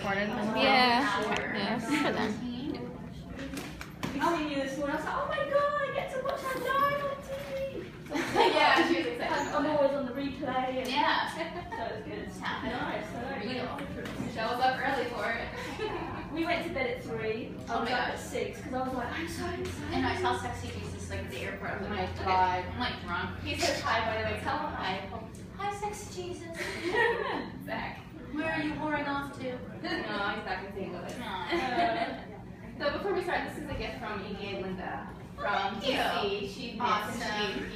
recorded. Yeah. Yeah, for them. I knew this morning. I was like, oh my god, I get to watch that live on TV. So Yeah, she was excited. I'm always on the replay. And Yeah. So it's good. It's happening. Nice. Real. Show us up early for it. We went to bed at 3. I was up at 6 because I was like, I'm so excited. And I saw Sexy Jesus like at the airport. I was like, Oh my God. I'm like drunk. He says hi, by the way. Tell him hi. Hi, Sexy Jesus. Zach. Where are you whoring off to? No, he's back in St. Louis. So before we start, this is a gift from EDA Linda from DC. She gave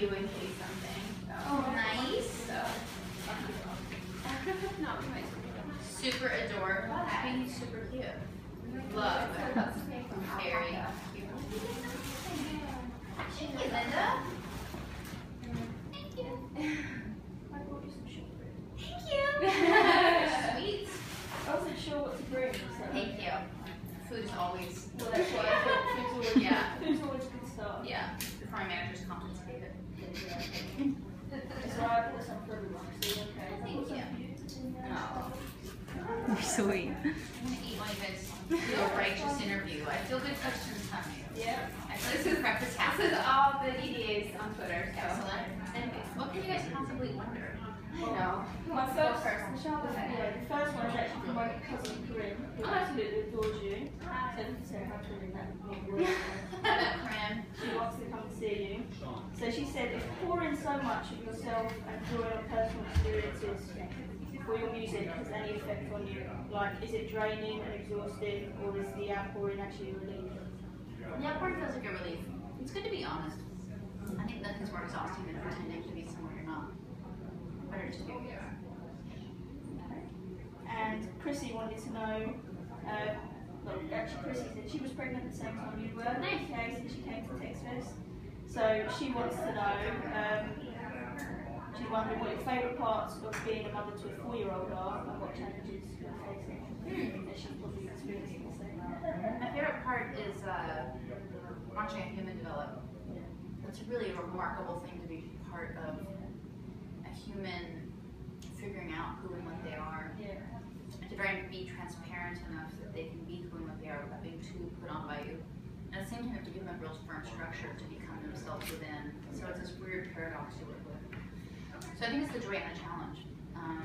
you and Katie something. So. Oh, nice. So. No, super adorable. I think he's super cute. Love it. Very cute. Thank you, Linda. Thank you. I brought you some shortbread. Thank you. Sweet. I wasn't sure what to bring. So. Thank you. Food is always. Well, that's why I thought food's always food's always a good start. Yeah. Before my managers confiscate it. So I bought some for everyone. So okay. Thank you. Oh. You're sweet. I'm gonna eat while you guys do a righteous interview. I feel good questions coming. Yeah. I feel this is breakfast half. This is all the EDAs on Twitter. So. Excellent. And what can you guys possibly wonder? No. My first one is actually from my cousin Corinne, who absolutely adores you. So how to read that word. She wants to come and see you. So she said, if pouring so much of yourself and drawing on personal experiences for your music has any effect on you, like is it draining and exhausting, or is the outpouring actually a relief? The outpouring feels like a relief. It's good to be honest. I think nothing's more exhausting than pretending to be somewhere you're not. Better just be who you are. And Chrissy wanted to know, well, actually Chrissy said she was pregnant at the same time you were. Nice. Okay, so she came to Texas. So she wants to know, she's wondering what your favourite parts of being a mother to a 4-year-old are and what challenges you're facing. That she's probably experiencing the same. My favorite part is watching a human develop. It's really a remarkable thing to be part of a human figuring out who and what they are. Yeah. And to be transparent enough that they can be who and what they are without being too put on by you. And at the same time, you have to give them a real firm structure to become themselves within. So it's this weird paradox to work with. So I think it's the joy and the challenge. I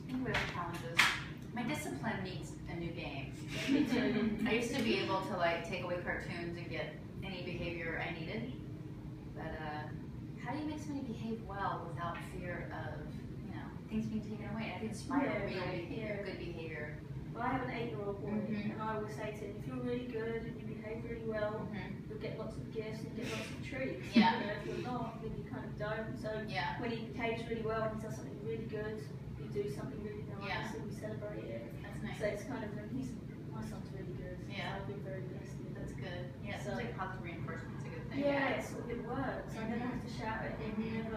think what are the challenges? My discipline needs a new game. I used to be able to like take away cartoons and get any behavior I needed, but how do you make somebody behave well without fear of things being taken away? I think inspire real behavior, good behavior. Well, I have an 8-year-old boy, and I always say to him, if you're really good and you behave really well, you'll get lots of gifts and get lots of treats. Yeah. You know, if you're not, then you kind of don't. So when he behaves really well and he does something really good, you do something really nice and we celebrate it. That's nice. So it's kind of, my son's really good. Yeah. So I've been very blessed. That's good. Yeah, so like positive reinforcement's a good thing. Yeah, it works. I never have to shout at him. He's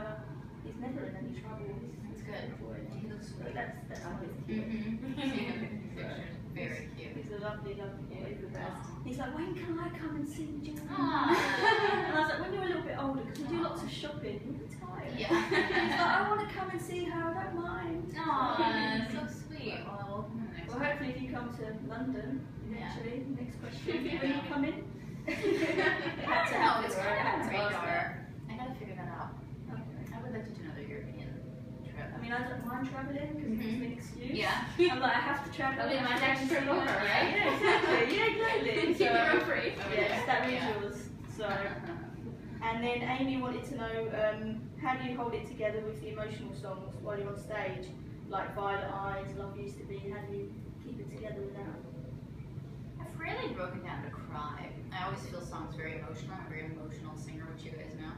never in any trouble. That's good. He looks sweet. That's always cute. Pictures. Very cute. He's a lovely, lovely boy. He's the best. He's like, when can I come and see you? And Aww. I was like, when you're a little bit older, because we do lots of shopping, you'll be tired. Yeah. He's like, I want to come and see her, I don't mind. Aww, so sweet. Well, hopefully if you come to London, eventually, next question, Yeah. when you come in? I don't know, it's kind of on the radar. I gotta figure that out. Okay. I would like to do another European trip. I mean, I don't mind travelling because it's an excuse. Yeah. I'm like, I have to travel. I mean, mine's actually trip over, right? Yeah, exactly. Yeah, exactly. Keep your own free. Yes, that is yours. So, and then Amy wanted to know, how do you hold it together with the emotional songs while you're on stage? Like Violet Eyes, Love Used to Be, how do you keep it together with that? I've rarely broken down to cry. I always feel songs very emotional. I'm a very emotional singer, which you guys know.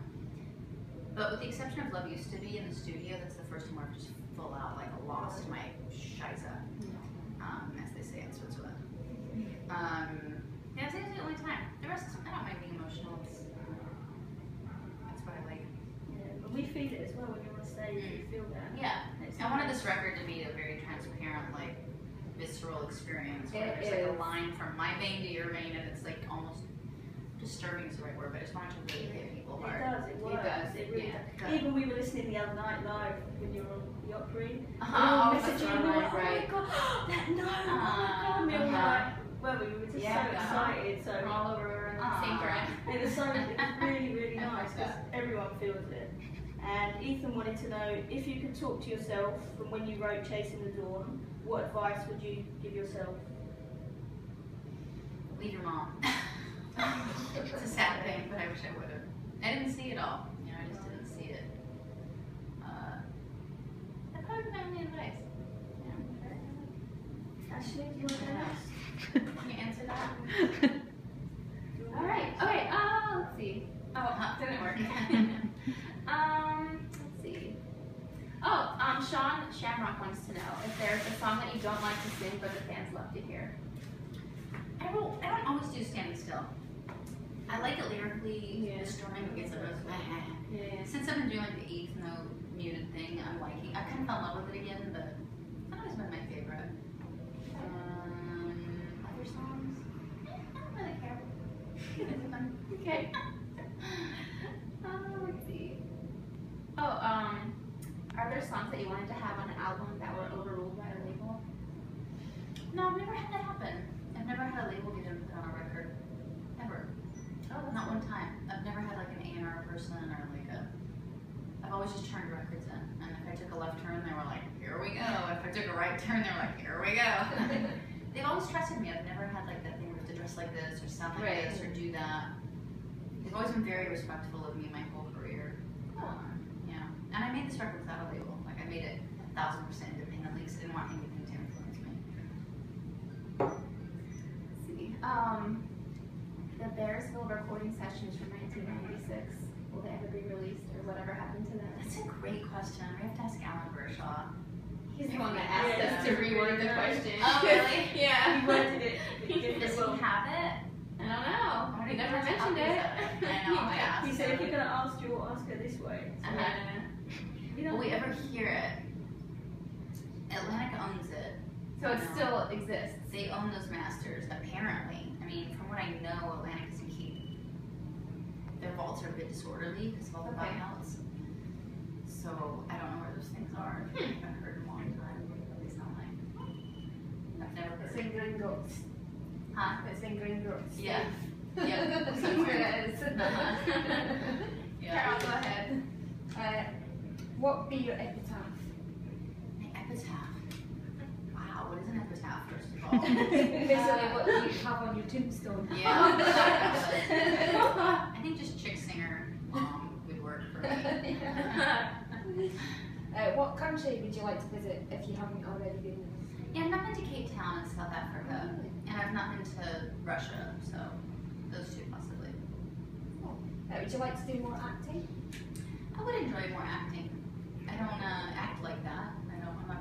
But with the exception of Love Used to Be in the studio, that's the first time where I've just full out like lost my Scheiße, as they say in Switzerland. Yeah, I think it's the only time. The rest, I don't mind being emotional. That's what I like. Yeah, but we feel it as well when you're on stage. You feel that. Yeah. I wanted this record to be a very transparent, like, visceral experience where there's like a line from my vein to your vein, and it's like almost disturbing is the right word, but I just wanted to really hit people hard. It does, it works. It does. It really does. Even we were listening the other night live when you were on the Opry. Oh, messaging that's me, right. oh my god, that note, we were just Yeah. so excited. So We're all over in the same thread. it was really, really nice because everyone feels it. And Ethan wanted to know if you could talk to yourself from when you wrote Chasing the Dawn, what advice would you give yourself? Leave your mom. It's a sad thing, but I wish I would have. I didn't see it all. You know, I just didn't see it. That probably would be my only advice. Yeah. Ashley, do you want to go next? Can you answer that? All right. Okay. Let's see. Oh, didn't work. Let's see. Oh, Sean Shamrock wants to know if there's a song that you don't like to sing, but the fans love to hear. I don't always do Standing Still. I like it lyrically. Yeah. The strumming gets a bit. Yeah. Since I've been doing like the eighth note muted thing, I'm liking. I kind of fell in love with it again, but it's not always been my favorite. Other songs? I don't really care. It's fun. Okay. Let's see. Oh, are there songs that you wanted to have on an album that were overruled by a label? No, I've never had that happen. I've never had a label get them put on a record. Ever. Oh, that's Not cool. one time. I've never had like an A&R person or like a. I've always just turned records in. And if I took a left turn, they were like, here we go. If I took a right turn, they were like, here we go. They've always trusted me. I've never had like that thing where you have to dress like this or sound like Right. this or do that. They've always been very respectful of me my whole career. Yeah. And I made this record without a label. Like I made it 1,000% independently because I didn't want anything to influence me. Let's see. The Bearsville recording sessions from 1996. Will they ever be released, or whatever happened to them? That's a great question. We have to ask Alan Bershaw. He's the one that asked Yeah. us to reword the question. Oh, really? Yeah. He worded it Does he have it? I don't know. Or He he never has mentioned copies it. of it. I know, I asked He said him. if you're going to ask, you'll ask her this way. So, you know, Will we ever hear it? Atlantic owns it. So it still exists. They own those masters, apparently. I mean, from what I know, Atlantic doesn't keep. Their vaults are a bit disorderly because of all the Okay. buyouts. So I don't know where those things are. I haven't heard in a long time. What they sound like. I've never It's heard. in Gringotts. Huh? It's in Gringotts. Yeah. Yeah. That's where it is. Yeah. Carol, go ahead. What would be your epitaph? My epitaph. Wow, what is an epitaph, first of all? Basically, what do you have on your tombstone? Yeah. I think just chick singer would work for me. What country would you like to visit if you haven't already been? Yeah, I've not been to Cape Town in South Africa, and I've not been to Russia, so those two possibly. Would you like to do more acting? I would enjoy more acting. I don't act like that. I'm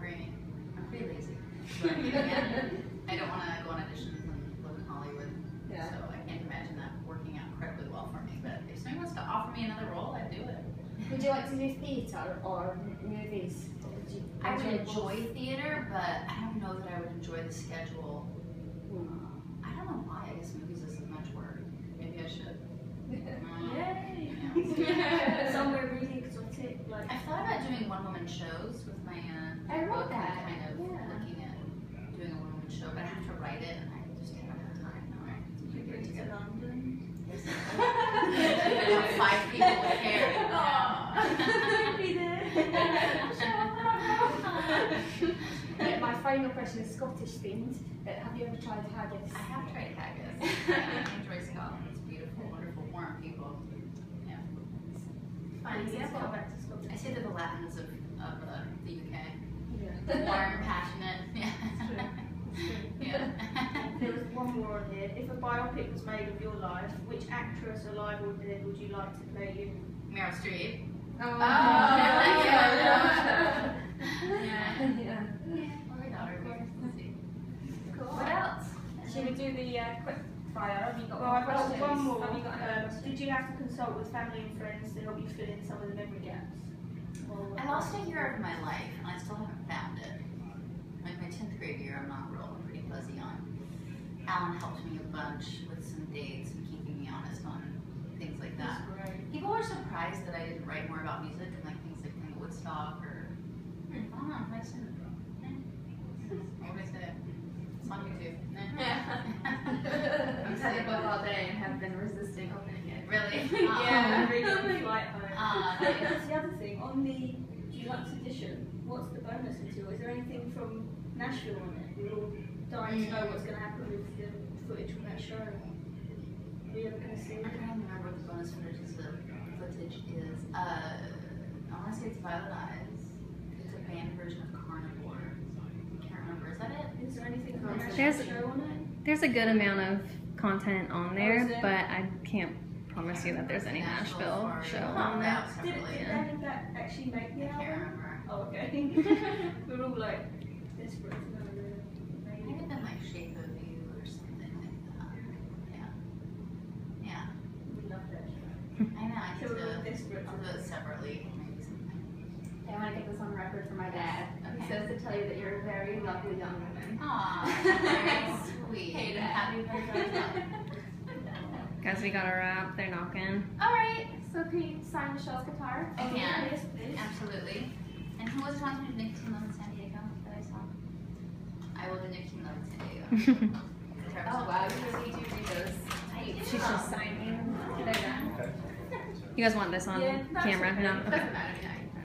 pretty lazy. But again, I don't want to go on auditions and live in Hollywood. Yeah. So I can't imagine that working out incredibly well for me. But if someone wants to offer me another role, I'd do it. Would you like to do theatre or movies? Or would you I would both? enjoy theater, but I don't know that I would enjoy the schedule. I don't know why. I guess movies is so much work. Maybe I should. Yay! Yeah. Somewhere really exotic, like. I thought about doing one-woman shows with my I wrote book. I'm that. kind of Yeah. looking at doing a one-woman show, but I have to write it, and I just haven't had time. All right, Did you get to London? I want 5 people with hair. Be there. My final question is Scottish themed. Have you ever tried haggis? I have tried haggis. I enjoy Scotland. It's beautiful, wonderful, warm people. Yeah. Fine example. Go back to I Scotland. say they're the Latins of the UK. Yeah. Warm, passionate. Yeah. Yeah. There was one more on here. If a biopic was made of your life, which actress, alive or dead, would you like to play you? Meryl Streep. Oh, yeah. yeah. Yeah. Or my daughter. Let's see. Cool. What else? Should we do the quick fire? Have you got Well, I've got questions? one more. Have you got any questions? Did you have to consult with family and friends to help you fill in some of the memory gaps? I lost a year of my life, and I still haven't found it. Like my 10th grade year, I'm pretty fuzzy on. Alan helped me a bunch with some dates and keeping me honest on things like that. People were surprised that I didn't write more about music and like things like playing Woodstock or I don't know, nice and what would I say? It's on YouTube. That's the other thing. On the deluxe edition, what's the bonus material? Is there anything from Nashville on it? We're all dying to know what's going to happen with the footage from that show. Are we ever going to see I it? can't remember what the bonus footage is. I want to say it's Violet Eyes. It's a band version of Carnivore. I can't remember. Is that it? Is there anything from the There's- Nashville show on it? There's a good amount of content on is there, there? but I can't promise you that there's any Nashville show on there. That Did separately. any of that actually make the I can't album? remember. Oh, okay. We're all like desperate to know the Might have been like Shape of You or something like that. Yeah. We love that show. I know. I need So we're all to. desperate I'll to do it separately. Maybe sometime. I want to get this on record for my dad. He Okay. says to tell you that you're a very lovely young woman. Aw, very sweet. Hey, Dad. Happy birthday. Guys, we gotta wrap. They're knocking. All right. So can you sign Michelle's guitar? I can. Yes, please. Absolutely. And who was talking to Nicotine Love in San Diego that I saw? I will do Nicotine Love in San Diego. Oh wow, you really do read those. She's just signing. You guys want this on Yeah, that's camera? okay. No. Doesn't matter. Yeah.